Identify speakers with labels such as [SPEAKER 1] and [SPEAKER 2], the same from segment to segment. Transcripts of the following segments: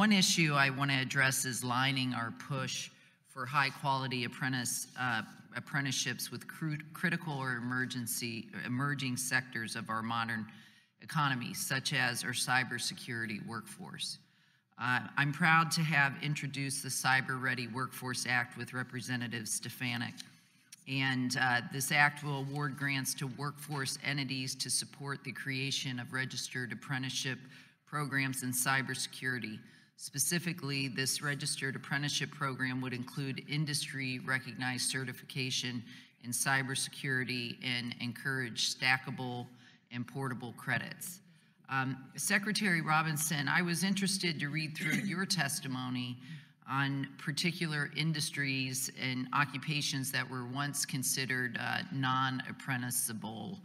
[SPEAKER 1] One issue I want to address is lining our push for high-quality apprenticeships with critical or emerging sectors of our modern economy, such as our cybersecurity workforce. I'm proud to have introduced the Cyber Ready Workforce Act with Representative Stefanik. And this act will award grants to workforce entities to support the creation of registered apprenticeship programs in cybersecurity. Specifically, this registered apprenticeship program would include industry-recognized certification in cybersecurity and encourage stackable and portable credits. Secretary Robinson, I was interested to read through your testimony on particular industries and occupations that were once considered non-apprenticeable.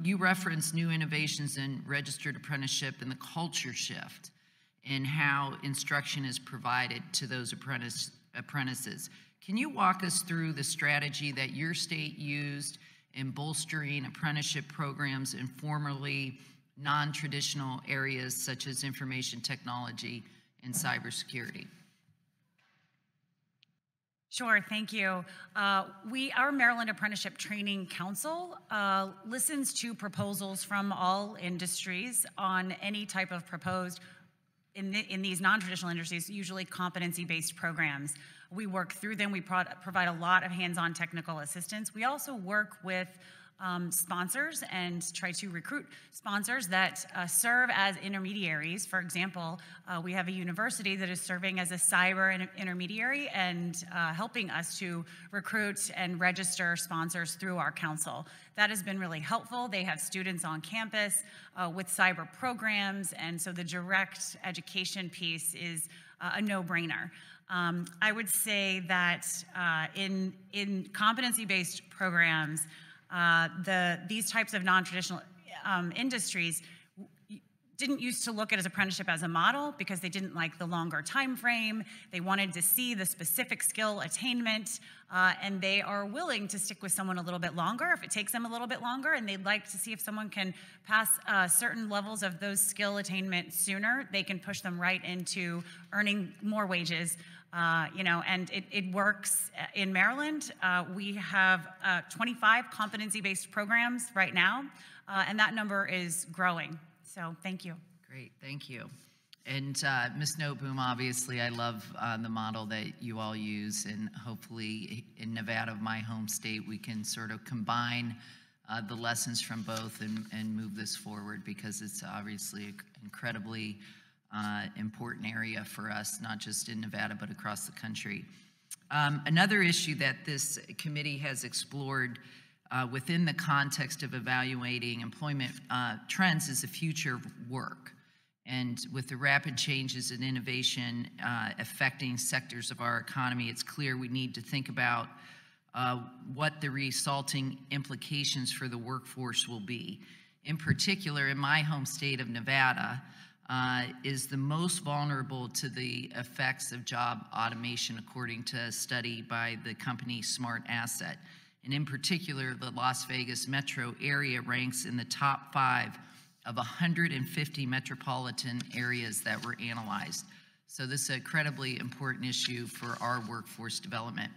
[SPEAKER 1] You referenced new innovations in registered apprenticeship and the culture shift in how instruction is provided to those apprentices. Can you walk us through the strategy that your state used in bolstering apprenticeship programs in formerly non-traditional areas such as information technology and cybersecurity?
[SPEAKER 2] Sure, thank you. Our Maryland Apprenticeship Training Council listens to proposals from all industries on any type of proposed, in these non-traditional industries, usually competency-based programs. We work through them. We provide a lot of hands-on technical assistance. We also work with sponsors and try to recruit sponsors that serve as intermediaries. For example, we have a university that is serving as a cyber intermediary and helping us to recruit and register sponsors through our council. That has been really helpful. They have students on campus with cyber programs, and so the direct education piece is a no-brainer. I would say that in competency-based programs, these types of non-traditional industries didn't used to look at as apprenticeship as a model because they didn't like the longer time frame. They wanted to see the specific skill attainment, and they are willing to stick with someone a little bit longer if it takes them a little bit longer, and they'd like to see if someone can pass certain levels of those skill attainment sooner. They can push them right into earning more wages. And it works in Maryland. We have 25 competency-based programs right now, and that number is growing. So thank you.
[SPEAKER 1] Great, thank you. And Ms. Noteboom, obviously I love the model that you all use, and hopefully in Nevada, my home state, we can sort of combine the lessons from both and move this forward, because it's obviously an incredibly important area for us, not just in Nevada, but across the country. Another issue that this committee has explored within the context of evaluating employment trends is the future of work. And with the rapid changes in innovation affecting sectors of our economy, it's clear we need to think about what the resulting implications for the workforce will be. In particular, in my home state of Nevada, is the most vulnerable to the effects of job automation, according to a study by the company Smart Asset. And in particular, the Las Vegas metro area ranks in the top 5 of 150 metropolitan areas that were analyzed. So this is an incredibly important issue for our workforce development.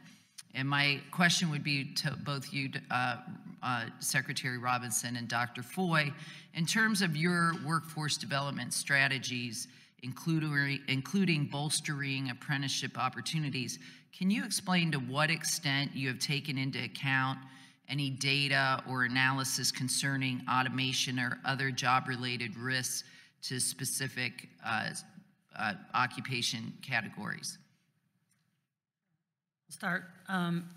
[SPEAKER 1] And my question would be to both you, Secretary Robinson and Dr. Foy, in terms of your workforce development strategies, including bolstering apprenticeship opportunities, can you explain to what extent you have taken into account any data or analysis concerning automation or other job-related risks to specific occupation categories?
[SPEAKER 3] I'll start.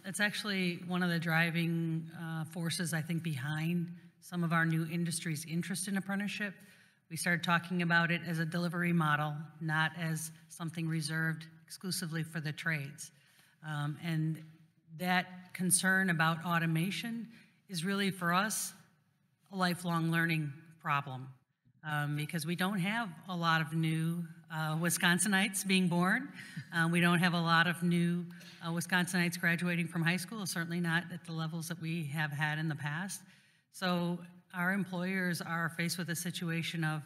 [SPEAKER 3] It's actually one of the driving forces, I think, behind some of our new industries' interest in apprenticeship. We started talking about it as a delivery model, not as something reserved exclusively for the trades. And that concern about automation is really, for us, a lifelong learning problem, because we don't have a lot of new Wisconsinites being born. We don't have a lot of new Wisconsinites graduating from high school, certainly not at the levels that we have had in the past. So our employers are faced with a situation of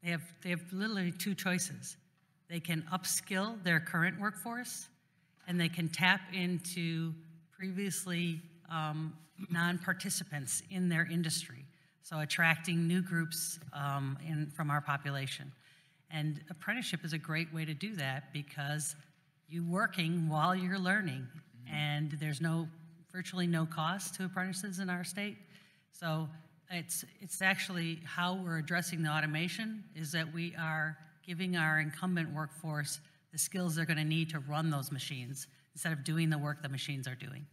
[SPEAKER 3] they have literally two choices. they can upskill their current workforce, and they can tap into previously non-participants in their industry, so attracting new groups from our population. And apprenticeship is a great way to do that because you're working while you're learning, and there's virtually no cost to apprentices in our state. So it's actually how we're addressing the automation, is that we are giving our incumbent workforce the skills they're going to need to run those machines instead of doing the work the machines are doing.